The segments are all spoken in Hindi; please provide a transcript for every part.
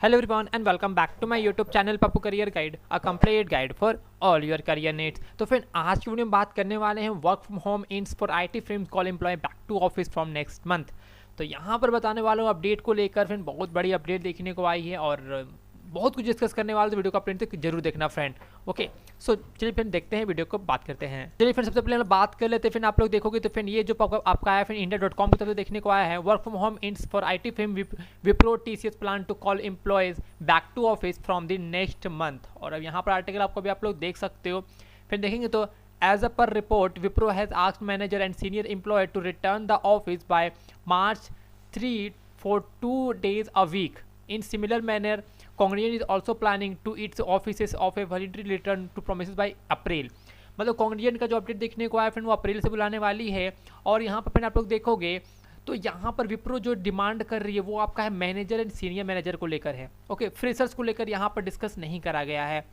Hello everyone and welcome back to my YouTube channel Pappu career guide, a complete guide for all your career needs. तो फिर आज की वीडियो में बात करने वाले हैं work from home ends for IT firms call employ back to office from next month. तो यहाँ पर बताने वाला हूँ अपडेट को लेकर, फिर बहुत बड़ी अपडेट देखने को आई है और बहुत कुछ डिस्कस करने वाले, तो वीडियो को अपने तक जरूर देखना फ्रेंड। ओके सो चलिए फिर देखते हैं, वीडियो को बात करते हैं। चलिए फिर सबसे पहले हम बात कर लेते हैं। फिर आप लोग देखोगे तो फिर ये जो आपका आया फिर इंडिया.com की तरफ से देखने को आया है, work from home ends for IT firm Wipro TCS plan to call employees back to office from the next month. और अब यहाँ पर आर्टिकल आपको भी आप लोग देख सकते हो। फिर देखेंगे तो as per report, Wipro has asked manager and senior employee to return the office by March 3 for 2 days a week. In similar manner, Cognizant is also planning to its offices of a voluntary return to promises by April. मतलब Cognizant का जो अपडेट देखने को आया फिर वो अप्रैल से बुलाने वाली है। और यहाँ पर फिर आप लोग देखोगे तो यहाँ पर विप्रो जो डिमांड कर रही है वो आपका है मैनेजर एंड सीनियर मैनेजर को लेकर है। ओके फ्रेशर्स को लेकर यहाँ पर डिस्कस नहीं करा गया है।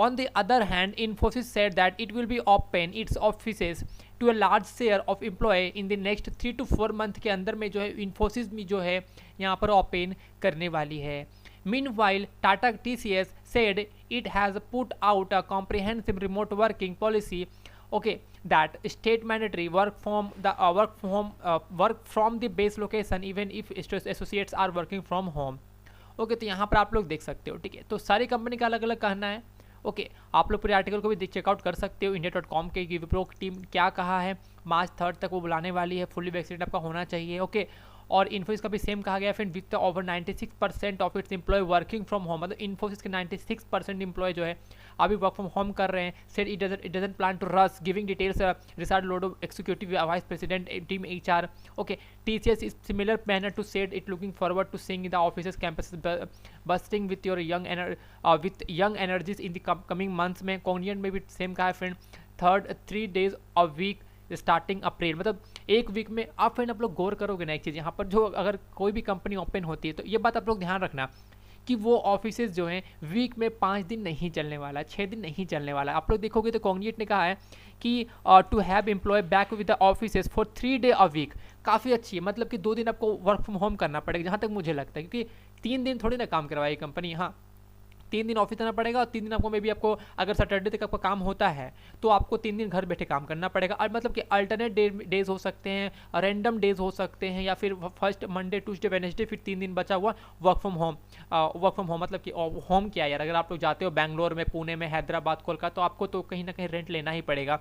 On the other hand, Infosys said that it will be open its offices to a large share of employee in the next 3 to 4 month के अंदर में जो है Infosys में जो है यहाँ पर ओपन करने वाली है। Meanwhile, Tata TCS said it has put out a comprehensive remote working policy. Okay, that state mandatory work from the base location even if associates are working from home. Okay तो यहाँ पर आप लोग देख सकते हो। ठीक है, तो सारी कंपनी का अलग अलग कहना है। ओके आप लोग पूरे आर्टिकल को भी चेकआउट कर सकते हो इंडिया.com के कि विप्रो की टीम क्या कहा है। मार्च 3 तक वो बुलाने वाली है, फुली वैक्सीनेट आपका होना चाहिए। ओके और इन्फोसिस का भी सेम कहा गया। फिर with over 96% of its employ working from home, मतलब इन्फोसिस के 96% एम्प्लॉय जो है अभी वर्क फ्रॉम होम कर रहे हैं। Said it doesn't plan to rush giving details reassured load of executive vice president team HR. Okay TCS is similar manner to said it looking forward to seeing the offices campuses bustling with your young energies in the coming months में। कॉग्निजेंट में भी सेम कहा है friend, 3 days a week starting April, मतलब एक वीक में। आप फ्रेंड आप लोग गौर करोगे ना एक चीज़, यहाँ पर जो अगर कोई भी कंपनी ओपन होती है तो ये बात आप लोग ध्यान रखना कि वो ऑफिसेज जो हैं वीक में 5 दिन नहीं चलने वाला, 6 दिन नहीं चलने वाला। आप लोग देखोगे तो कॉग्निजेंट ने कहा है कि to have employ back with the offices for 3 day a week, काफ़ी अच्छी है। मतलब कि 2 दिन आपको वर्क फ्रॉम होम करना पड़ेगा जहाँ तक मुझे लगता है, क्योंकि 3 दिन थोड़ी ना काम करवाएगी कंपनी। हाँ 3 दिन ऑफिस जाना पड़ेगा और 3 दिन आपको मे भी आपको अगर सैटरडे तक आपका काम होता है तो आपको 3 दिन घर बैठे काम करना पड़ेगा। और मतलब कि अल्टरनेट डेज हो सकते हैं, रैंडम डेज हो सकते हैं, या फिर फर्स्ट मंडे ट्यूसडे वेडनेसडे फिर 3 दिन बचा हुआ वर्क फ्रॉम होम। मतलब कि होम क्या है यार, अगर आप लोग जाते हो बैंगलोर में, पुणे में, हैदराबाद, कोलकाता, तो आपको तो कहीं ना कहीं रेंट लेना ही पड़ेगा।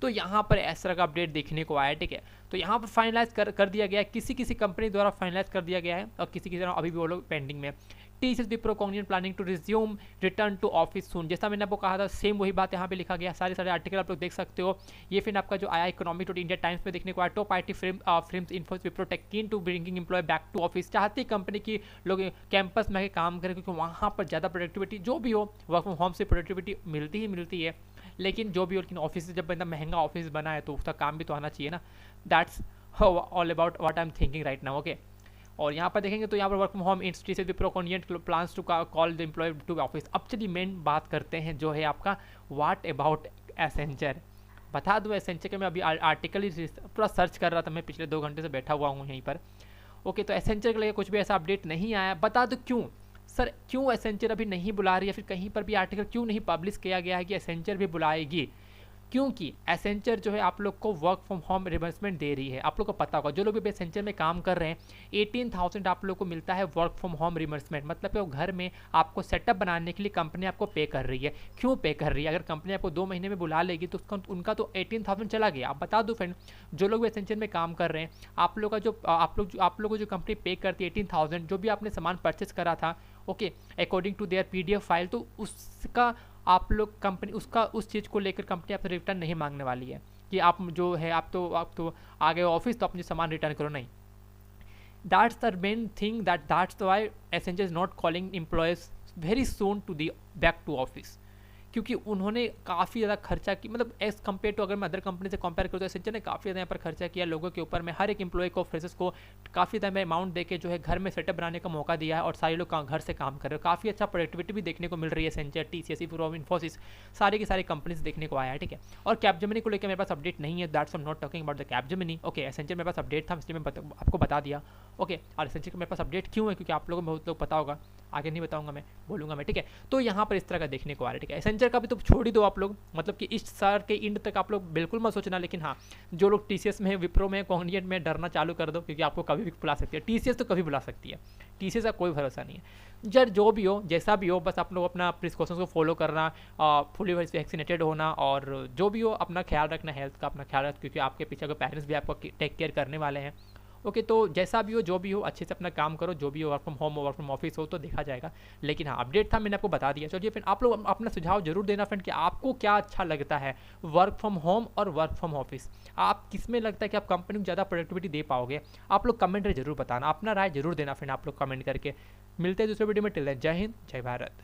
तो यहाँ पर इस तरह का अपडेट देखने को आया। ठीक है, तो यहाँ पर फाइनलाइज कर दिया गया है, किसी कंपनी द्वारा फाइनलाइज कर दिया गया है और किसी तरह अभी भी वो लोग पेंडिंग में। TCS Wipro Cognizant planning to resume return to office soon, जैसा मैंने आपको कहा था सेम वही बात यहाँ पे लिखा गया। सारे आर्टिकल आप लोग देख सकते हो। ये फिर आपका जो आया इकोनॉमिक टू इंडिया टाइम्स में देखने को आया, top IT films Infosys Wipro tech keen to bringing employ back to office. चाहती कंपनी की लोग कैंपस में काम करें क्योंकि वहाँ पर ज़्यादा प्रोडक्टिविटी, जो भी हो वर्क फ्रॉम होम से प्रोडक्टिविटी मिलती है। लेकिन जो भी हो, लेकिन ऑफिस से जब बंदा महंगा ऑफिस बना है तो उसका काम भी तो आना चाहिए ना। That's all about what I am thinking right now. Okay और यहाँ पर देखेंगे तो यहाँ पर work from home institute Wipro Cognizant plans to call the employ to office. अब चलिए मेन बात करते हैं जो है आपका व्हाट अबाउट एसेंचर। बता दूँ एसेंचर के मैं अभी आर्टिकल ही पूरा सर्च कर रहा था, मैं पिछले 2 घंटे से बैठा हुआ हूँ यहीं पर। ओके तो एसेंचर के लिए कुछ भी ऐसा अपडेट नहीं आया। बता दो क्यों सर, क्यों एसेंचर अभी नहीं बुला रही है, फिर कहीं पर भी आर्टिकल क्यों नहीं पब्लिश किया गया है कि एसेंचर भी बुलाएगी। क्योंकि एसेंचर जो है आप लोग को वर्क फ्रॉम होम रिमबर्समेंट दे रही है। आप लोग को पता होगा जो लोग भी एसेंचर में काम कर रहे हैं 18,000 आप लोग को मिलता है वर्क फ्रॉम होम रिमबर्समेंट। मतलब कि वो घर में आपको सेटअप बनाने के लिए कंपनी आपको पे कर रही है। क्यों पे कर रही है? अगर कंपनी आपको 2 महीने में बुला लेगी तो उनका तो 18,000 चला गया। आप बता दो फ्रेंड, जो लोग एसेंचर में काम कर रहे हैं आप लोग को जो कंपनी पे करती है 18,000, जो भी आपने सामान परचेस करा था, okay according to their PDF file, तो उसका आप लोग कंपनी उस चीज़ को लेकर कंपनी आपसे रिटर्न नहीं मांगने वाली है कि आप जो है आप तो आ गए ऑफिस तो अपने सामान रिटर्न करो, नहीं। That's the main thing that's why Accenture is not calling employees very soon to the back to office, क्योंकि उन्होंने काफ़ी ज़्यादा खर्चा की, मतलब एज कम्पेयर टू अगर मैं अदर कंपनी से कंपेयर करूँ तो एसेंचर ने काफ़ी ज़्यादा यहाँ पर खर्चा किया लोगों के ऊपर में। हर एक एम्प्लॉय को फ्रेशर्स को काफ़ी ज़्यादा अमाउंट देके जो है घर में सेटअप बनाने का मौका दिया है और सारे लोग घर से काम कर रहे हो। काफ़ी अच्छा प्रोडक्टिविटी भी देखने को मिल रही है एसेंचर, टीसीएस, विप्रो, इन्फोसिस, सारी की सारी कंपनीज देखने को आया है। ठीक है, और कैपजेमिनी को लेकर मेरे पास अपडेट नहीं है, that's I am not talking about the Capgemini. Okay Accenture मेरे पास अपडेट था इसलिए मैं आपको बता दिया। ओके और एसेंचर का मेरे पास अपडेट क्यों है, क्योंकि आप लोगों को बहुत लोग पता होगा आगे नहीं बताऊंगा मैं, बोलूंगा मैं, ठीक है। तो यहाँ पर इस तरह का देखने को आ रहा है, ठीक है। एसेंचर का भी तो छोड़ ही दो आप लोग, मतलब कि इस साल के एंड तक आप लोग बिल्कुल मत सोचना, लेकिन हाँ जो लोग टीसीएस में है, विप्रो में, कॉग्निजेंट में, डरना चालू कर दो, क्योंकि आपको कभी भी बुला सकती है टीसीएस, तो कभी बुला सकती है टीसीएस का कोई भरोसा नहीं है। जब जो भी हो, जैसा भी हो, बस आप लोग अपना प्रिकॉशंस को फॉलो करना, फुली वैक्सीनेटेड होना, और जो भी हो अपना ख्याल रखना, हेल्थ का अपना ख्याल रखना, क्योंकि आपके पीछे पेरेंट्स भी आपको टेक केयर करने वाले हैं। ओके, तो जैसा भी हो, जो भी हो, अच्छे से अपना काम करो, जो भी हो, work from home, work from office हो, तो देखा जाएगा। लेकिन हाँ, अपडेट था, मैंने आपको बता दिया। चलिए फिर आप लोग अपना सुझाव जरूर देना फ्रेंड कि आपको क्या अच्छा लगता है, वर्क फ्रॉम होम और वर्क फ्रॉम ऑफिस, आप किस में लगता है कि आप कंपनी को ज़्यादा प्रोडक्टिविटी दे पाओगे। आप लोग कमेंट में जरूर बताना, अपना राय जरूर देना फ्रेंड आप लोग कमेंट करके। मिलते हैं दूसरे वीडियो में, टिल देन जय हिंद, जय भारत।